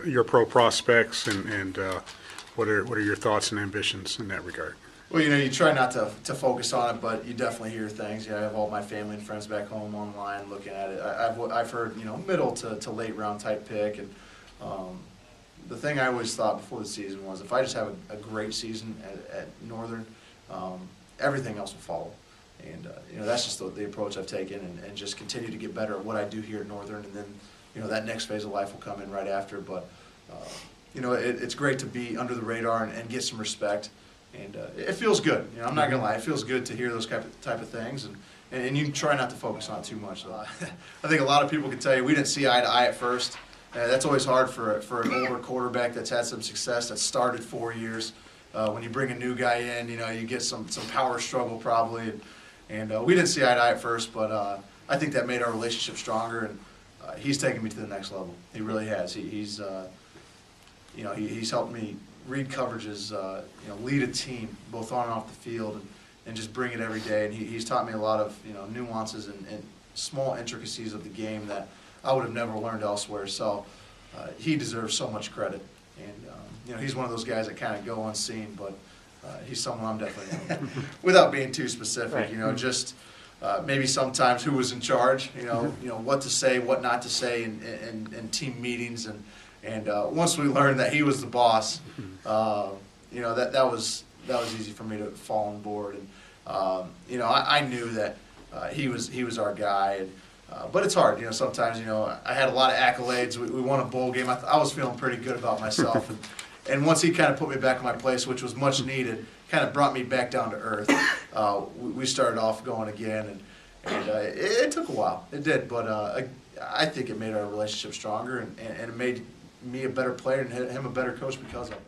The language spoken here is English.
your pro prospects, and what are your thoughts and ambitions in that regard? Well, you try not to focus on it, but you definitely hear things. I have all my family and friends back home online looking at it. I've heard, middle to late round type pick, and the thing I always thought before the season was if I just have a great season at Northern, everything else will follow. And that's just the approach I've taken, and just continue to get better at what I do here at Northern, and then that next phase of life will come in right after. But it's great to be under the radar and get some respect. And it feels good. I'm not gonna lie. It feels good to hear those type of things, and you try not to focus on it too much. I think a lot of people can tell you we didn't see eye to eye at first. That's always hard for an older quarterback that's had some success, that started 4 years. When you bring a new guy in, you get some power struggle probably, and we didn't see eye to eye at first, but I think that made our relationship stronger, and he's taken me to the next level. He really has. He's helped me read coverages, lead a team both on and off the field, and just bring it every day. And he's taught me a lot of nuances and small intricacies of the game that I would have never learned elsewhere. So he deserves so much credit. And he's one of those guys that kind of go unseen, but he's someone I'm definitely without being too specific. Right. Just maybe sometimes who was in charge. What to say, what not to say in team meetings. And once we learned that he was the boss, that was easy for me to fall on board. And I knew that he was our guy. But it's hard, sometimes, I had a lot of accolades. We won a bowl game. I was feeling pretty good about myself. And once he kind of put me back in my place, which was much needed, kind of brought me back down to earth. We started off going again, and it took a while. It did, but I think it made our relationship stronger, and it made me a better player and him a better coach because of it.